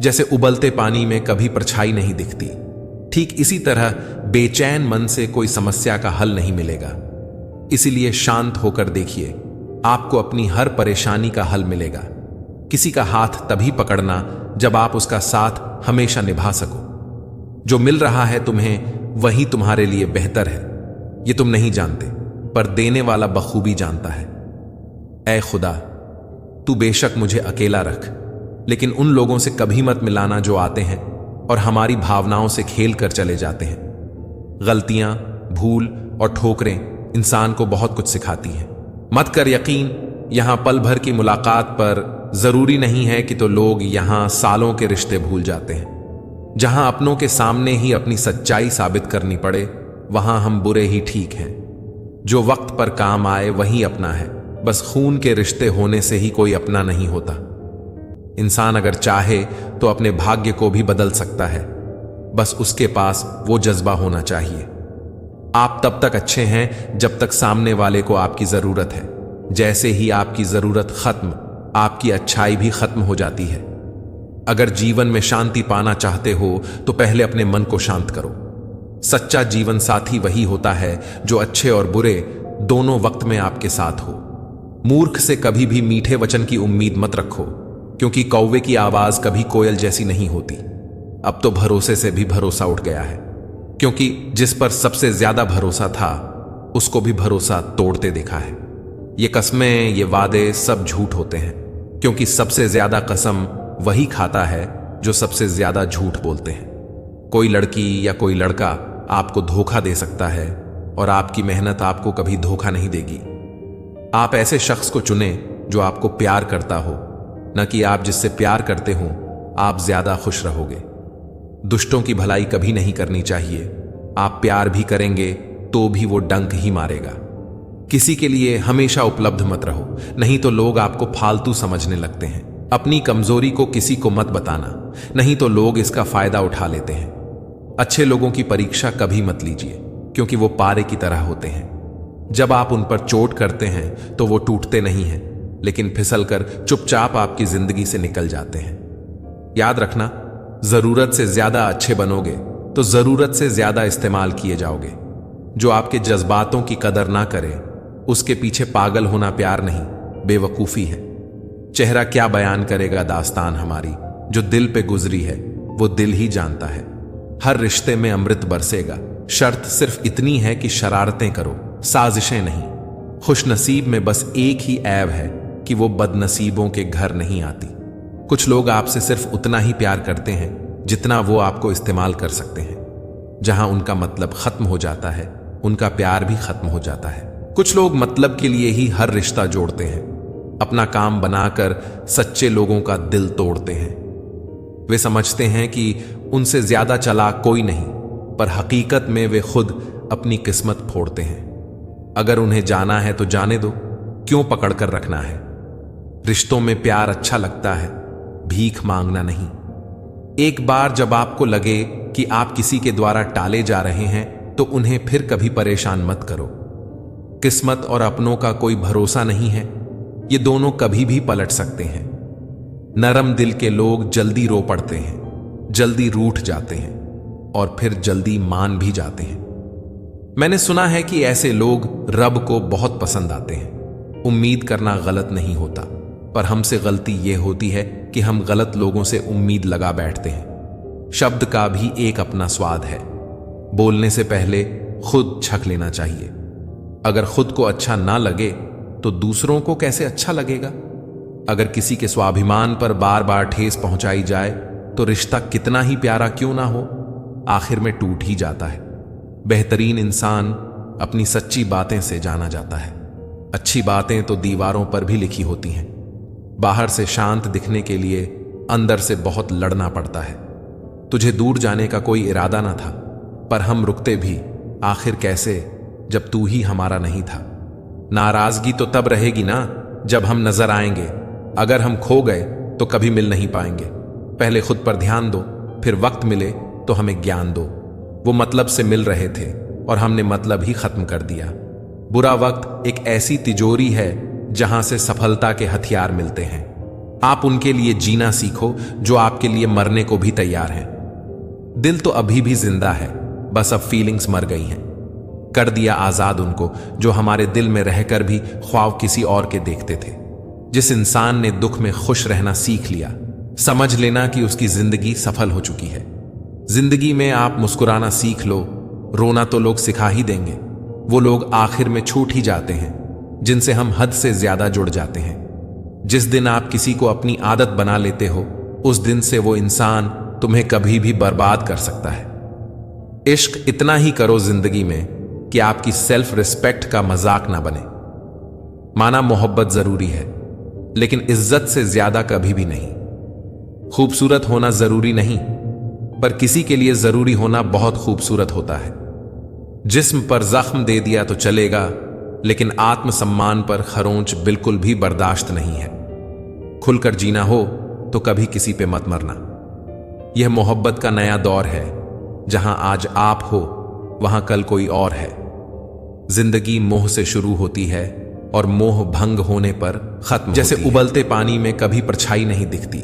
जैसे उबलते पानी में कभी परछाई नहीं दिखती, ठीक इसी तरह बेचैन मन से कोई समस्या का हल नहीं मिलेगा। इसीलिए शांत होकर देखिए, आपको अपनी हर परेशानी का हल मिलेगा। किसी का हाथ तभी पकड़ना जब आप उसका साथ हमेशा निभा सको। जो मिल रहा है तुम्हें वही तुम्हारे लिए बेहतर है, ये तुम नहीं जानते, पर देने वाला बखूबी जानता है। ऐ खुदा, तू बेशक मुझे अकेला रख, लेकिन उन लोगों से कभी मत मिलाना जो आते हैं और हमारी भावनाओं से खेल कर चले जाते हैं। गलतियां, भूल और ठोकरें इंसान को बहुत कुछ सिखाती हैं। मत कर यकीन, यहां पल भर की मुलाकात पर जरूरी नहीं है कि तो लोग यहां सालों के रिश्ते भूल जाते हैं। जहां अपनों के सामने ही अपनी सच्चाई साबित करनी पड़े, वहां हम बुरे ही ठीक हैं। जो वक्त पर काम आए वही अपना है, बस खून के रिश्ते होने से ही कोई अपना नहीं होता। इंसान अगर चाहे तो अपने भाग्य को भी बदल सकता है, बस उसके पास वो जज्बा होना चाहिए। आप तब तक अच्छे हैं जब तक सामने वाले को आपकी जरूरत है। जैसे ही आपकी जरूरत खत्म, आपकी अच्छाई भी खत्म हो जाती है। अगर जीवन में शांति पाना चाहते हो तो पहले अपने मन को शांत करो। सच्चा जीवन साथी वही होता है जो अच्छे और बुरे दोनों वक्त में आपके साथ हो। मूर्ख से कभी भी मीठे वचन की उम्मीद मत रखो, क्योंकि कौवे की आवाज कभी कोयल जैसी नहीं होती। अब तो भरोसे से भी भरोसा उठ गया है, क्योंकि जिस पर सबसे ज्यादा भरोसा था उसको भी भरोसा तोड़ते देखा है। ये कस्में, ये वादे सब झूठ होते हैं, क्योंकि सबसे ज्यादा कसम वही खाता है जो सबसे ज्यादा झूठ बोलते हैं। कोई लड़की या कोई लड़का आपको धोखा दे सकता है और आपकी मेहनत आपको कभी धोखा नहीं देगी। आप ऐसे शख्स को चुने जो आपको प्यार करता हो, न कि आप जिससे प्यार करते हो। आप ज्यादा खुश रहोगे। दुष्टों की भलाई कभी नहीं करनी चाहिए। आप प्यार भी करेंगे तो भी वो डंक ही मारेगा। किसी के लिए हमेशा उपलब्ध मत रहो, नहीं तो लोग आपको फालतू समझने लगते हैं। अपनी कमजोरी को किसी को मत बताना, नहीं तो लोग इसका फायदा उठा लेते हैं। अच्छे लोगों की परीक्षा कभी मत लीजिए, क्योंकि वो पारे की तरह होते हैं। जब आप उन पर चोट करते हैं तो वो टूटते नहीं हैं, लेकिन फिसलकर चुपचाप आपकी जिंदगी से निकल जाते हैं। याद रखना, जरूरत से ज्यादा अच्छे बनोगे तो जरूरत से ज्यादा इस्तेमाल किए जाओगे। जो आपके जज्बातों की कदर ना करे, उसके पीछे पागल होना प्यार नहीं, बेवकूफी है। चेहरा क्या बयान करेगा दास्तान हमारी, जो दिल पे गुजरी है वो दिल ही जानता है। हर रिश्ते में अमृत बरसेगा, शर्त सिर्फ इतनी है कि शरारतें करो, साजिशें नहीं। खुश नसीब में बस एक ही ऐब है कि वो बदनसीबों के घर नहीं आती। कुछ लोग आपसे सिर्फ उतना ही प्यार करते हैं जितना वो आपको इस्तेमाल कर सकते हैं। जहां उनका मतलब खत्म हो जाता है, उनका प्यार भी खत्म हो जाता है। कुछ लोग मतलब के लिए ही हर रिश्ता जोड़ते हैं, अपना काम बनाकर सच्चे लोगों का दिल तोड़ते हैं। वे समझते हैं कि उनसे ज्यादा चालाक कोई नहीं, पर हकीकत में वे खुद अपनी किस्मत फोड़ते हैं। अगर उन्हें जाना है तो जाने दो, क्यों पकड़ कर रखना है। रिश्तों में प्यार अच्छा लगता है, भीख मांगना नहीं। एक बार जब आपको लगे कि आप किसी के द्वारा टाले जा रहे हैं तो उन्हें फिर कभी परेशान मत करो। किस्मत और अपनों का कोई भरोसा नहीं है, ये दोनों कभी भी पलट सकते हैं। नरम दिल के लोग जल्दी रो पड़ते हैं, जल्दी रूठ जाते हैं और फिर जल्दी मान भी जाते हैं। मैंने सुना है कि ऐसे लोग रब को बहुत पसंद आते हैं। उम्मीद करना गलत नहीं होता, पर हमसे गलती यह होती है कि हम गलत लोगों से उम्मीद लगा बैठते हैं। शब्द का भी एक अपना स्वाद है। बोलने से पहले खुद छक लेना चाहिए। अगर खुद को अच्छा ना लगे तो दूसरों को कैसे अच्छा लगेगा। अगर किसी के स्वाभिमान पर बार बार ठेस पहुंचाई जाए तो रिश्ता कितना ही प्यारा क्यों ना हो, आखिर में टूट ही जाता है। बेहतरीन इंसान अपनी सच्ची बातें से जाना जाता है। अच्छी बातें तो दीवारों पर भी लिखी होती हैं। बाहर से शांत दिखने के लिए अंदर से बहुत लड़ना पड़ता है। तुझे दूर जाने का कोई इरादा ना था, पर हम रुकते भी आखिर कैसे जब तू ही हमारा नहीं था। नाराजगी तो तब रहेगी ना जब हम नजर आएंगे। अगर हम खो गए तो कभी मिल नहीं पाएंगे। पहले खुद पर ध्यान दो, फिर वक्त मिले तो हमें ज्ञान दो। वो मतलब से मिल रहे थे और हमने मतलब ही खत्म कर दिया। बुरा वक्त एक ऐसी तिजोरी है जहां से सफलता के हथियार मिलते हैं। आप उनके लिए जीना सीखो जो आपके लिए मरने को भी तैयार हैं। दिल तो अभी भी जिंदा है, बस अब फीलिंग्स मर गई हैं। कर दिया आजाद उनको जो हमारे दिल में रहकर भी ख्वाब किसी और के देखते थे। जिस इंसान ने दुख में खुश रहना सीख लिया, समझ लेना कि उसकी जिंदगी सफल हो चुकी है। जिंदगी में आप मुस्कुराना सीख लो, रोना तो लोग सिखा ही देंगे। वो लोग आखिर में छूट ही जाते हैं जिनसे हम हद से ज्यादा जुड़ जाते हैं। जिस दिन आप किसी को अपनी आदत बना लेते हो, उस दिन से वो इंसान तुम्हें कभी भी बर्बाद कर सकता है। इश्क इतना ही करो जिंदगी में कि आपकी सेल्फ रिस्पेक्ट का मजाक ना बने। माना मोहब्बत जरूरी है, लेकिन इज्जत से ज्यादा कभी भी नहीं। खूबसूरत होना जरूरी नहीं, पर किसी के लिए जरूरी होना बहुत खूबसूरत होता है। जिस्म पर जख्म दे दिया तो चलेगा, लेकिन आत्मसम्मान पर खरोंच बिल्कुल भी बर्दाश्त नहीं है। खुलकर जीना हो तो कभी किसी पे मत मरना। यह मोहब्बत का नया दौर है, जहां आज आप हो वहां कल कोई और है। जिंदगी मोह से शुरू होती है और मोह भंग होने पर खत्म। जैसे उबलते पानी में कभी परछाई नहीं दिखती,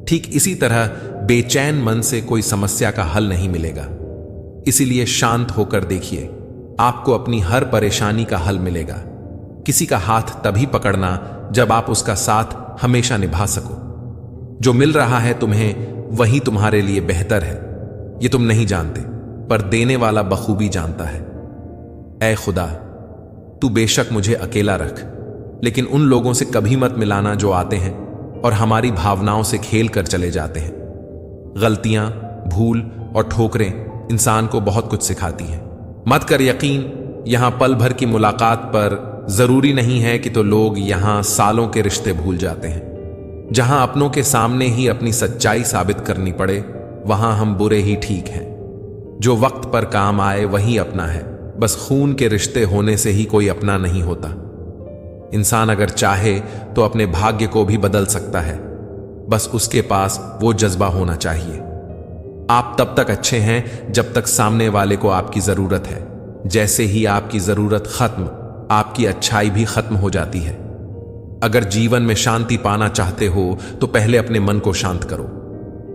ठीक इसी तरह बेचैन मन से कोई समस्या का हल नहीं मिलेगा। इसीलिए शांत होकर देखिए, आपको अपनी हर परेशानी का हल मिलेगा। किसी का हाथ तभी पकड़ना जब आप उसका साथ हमेशा निभा सको। जो मिल रहा है तुम्हें, वही तुम्हारे लिए बेहतर है। ये तुम नहीं जानते, पर देने वाला बखूबी जानता है। ऐ खुदा, तू बेशक मुझे अकेला रख, लेकिन उन लोगों से कभी मत मिलाना जो आते हैं और हमारी भावनाओं से खेल कर चले जाते हैं। गलतियां, भूल और ठोकरें इंसान को बहुत कुछ सिखाती हैं। मत कर यकीन, यहां पल भर की मुलाकात पर जरूरी नहीं है कि तो लोग यहां सालों के रिश्ते भूल जाते हैं। जहां अपनों के सामने ही अपनी सच्चाई साबित करनी पड़े, वहां हम बुरे ही ठीक हैं। जो वक्त पर काम आए वही अपना है। बस खून के रिश्ते होने से ही कोई अपना नहीं होता। इंसान अगर चाहे तो अपने भाग्य को भी बदल सकता है, बस उसके पास वो जज्बा होना चाहिए। आप तब तक अच्छे हैं जब तक सामने वाले को आपकी जरूरत है। जैसे ही आपकी जरूरत खत्म, आपकी अच्छाई भी खत्म हो जाती है। अगर जीवन में शांति पाना चाहते हो तो पहले अपने मन को शांत करो।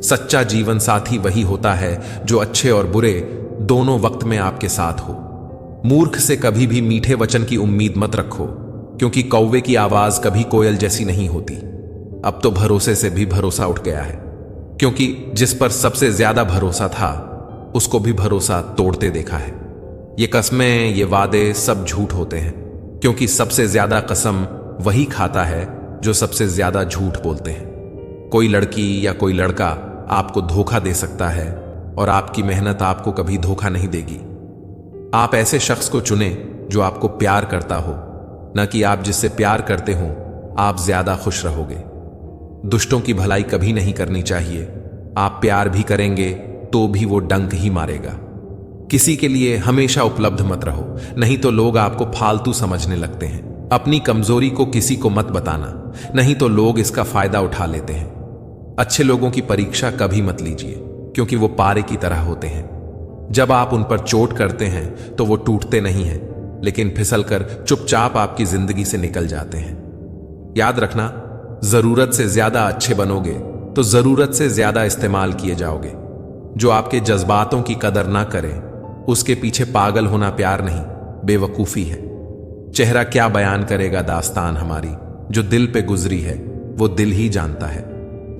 सच्चा जीवन साथी वही होता है जो अच्छे और बुरे दोनों वक्त में आपके साथ हो। मूर्ख से कभी भी मीठे वचन की उम्मीद मत रखो, क्योंकि कौवे की आवाज कभी कोयल जैसी नहीं होती। अब तो भरोसे से भी भरोसा उठ गया है, क्योंकि जिस पर सबसे ज्यादा भरोसा था उसको भी भरोसा तोड़ते देखा है। ये कस्में, ये वादे सब झूठ होते हैं, क्योंकि सबसे ज्यादा कसम वही खाता है जो सबसे ज्यादा झूठ बोलते हैं। कोई लड़की या कोई लड़का आपको धोखा दे सकता है और आपकी मेहनत आपको कभी धोखा नहीं देगी। आप ऐसे शख्स को चुने जो आपको प्यार करता हो, न कि आप जिससे प्यार करते हो आप ज्यादा खुश रहोगे। दुष्टों की भलाई कभी नहीं करनी चाहिए। आप प्यार भी करेंगे तो भी वो डंक ही मारेगा। किसी के लिए हमेशा उपलब्ध मत रहो, नहीं तो लोग आपको फालतू समझने लगते हैं। अपनी कमजोरी को किसी को मत बताना, नहीं तो लोग इसका फायदा उठा लेते हैं। अच्छे लोगों की परीक्षा कभी मत लीजिए, क्योंकि वो पारे की तरह होते हैं। जब आप उन पर चोट करते हैं तो वो टूटते नहीं हैं, लेकिन फिसलकर चुपचाप आपकी जिंदगी से निकल जाते हैं। याद रखना, जरूरत से ज्यादा अच्छे बनोगे तो जरूरत से ज्यादा इस्तेमाल किए जाओगे। जो आपके जज्बातों की कदर ना करे, उसके पीछे पागल होना प्यार नहीं, बेवकूफी है। चेहरा क्या बयान करेगा दास्तान हमारी, जो दिल पे गुजरी है वो दिल ही जानता है।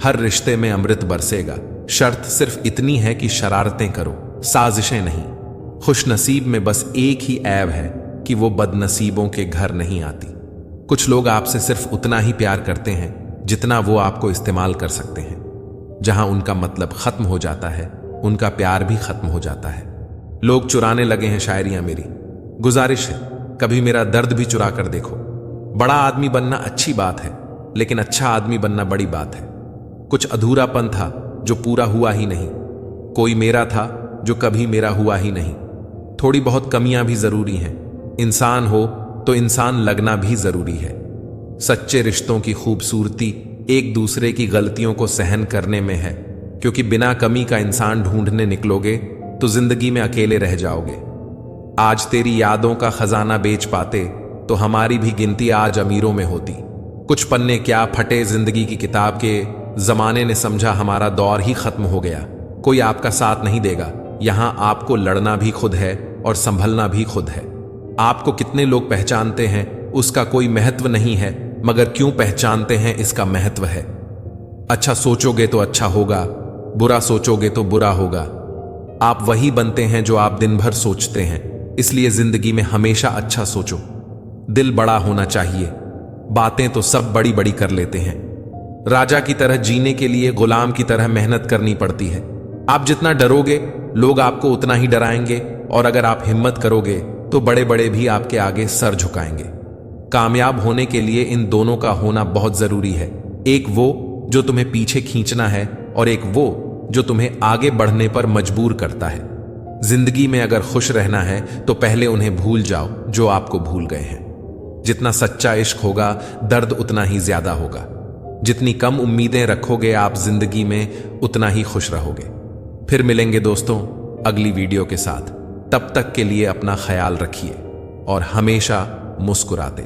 हर रिश्ते में अमृत बरसेगा, शर्त सिर्फ इतनी है कि शरारतें करो, साजिशें नहीं। खुश नसीब में बस एक ही ऐब है कि वो बदनसीबों के घर नहीं आती। कुछ लोग आपसे सिर्फ उतना ही प्यार करते हैं जितना वो आपको इस्तेमाल कर सकते हैं। जहां उनका मतलब खत्म हो जाता है, उनका प्यार भी खत्म हो जाता है। लोग चुराने लगे हैं शायरियां मेरी। गुजारिश है, कभी मेरा दर्द भी चुरा कर देखो। बड़ा आदमी बनना अच्छी बात है, लेकिन अच्छा आदमी बनना बड़ी बात है। कुछ अधूरापन था जो पूरा हुआ ही नहीं। कोई मेरा था जो कभी मेरा हुआ ही नहीं। थोड़ी बहुत कमियां भी जरूरी हैं। इंसान हो तो इंसान लगना भी जरूरी है। सच्चे रिश्तों की खूबसूरती एक दूसरे की गलतियों को सहन करने में है, क्योंकि बिना कमी का इंसान ढूंढने निकलोगे तो जिंदगी में अकेले रह जाओगे। आज तेरी यादों का खजाना बेच पाते तो हमारी भी गिनती आज अमीरों में होती। कुछ पन्ने क्या फटे जिंदगी की किताब के। जमाने ने समझा हमारा दौर ही खत्म हो गया। कोई आपका साथ नहीं देगा। यहां आपको लड़ना भी खुद है और संभलना भी खुद है। आपको कितने लोग पहचानते हैं उसका कोई महत्व नहीं है, मगर क्यों पहचानते हैं इसका महत्व है। अच्छा सोचोगे तो अच्छा होगा, बुरा सोचोगे तो बुरा होगा। आप वही बनते हैं जो आप दिन भर सोचते हैं। इसलिए जिंदगी में हमेशा अच्छा सोचो। दिल बड़ा होना चाहिए। बातें तो सब बड़ी बड़ी कर लेते हैं। राजा की तरह जीने के लिए गुलाम की तरह मेहनत करनी पड़ती है। आप जितना डरोगे लोग आपको उतना ही डराएंगे, और अगर आप हिम्मत करोगे तो बड़े बड़े भी आपके आगे सर झुकाएंगे। कामयाब होने के लिए इन दोनों का होना बहुत जरूरी है। एक वो जो तुम्हें पीछे खींचना है, और एक वो जो तुम्हें आगे बढ़ने पर मजबूर करता है। जिंदगी में अगर खुश रहना है तो पहले उन्हें भूल जाओ जो आपको भूल गए हैं। जितना सच्चा इश्क होगा दर्द उतना ही ज्यादा होगा। जितनी कम उम्मीदें रखोगे आप जिंदगी में उतना ही खुश रहोगे। फिर मिलेंगे दोस्तों अगली वीडियो के साथ। तब तक के लिए अपना ख्याल रखिए और हमेशा मुस्कुराते।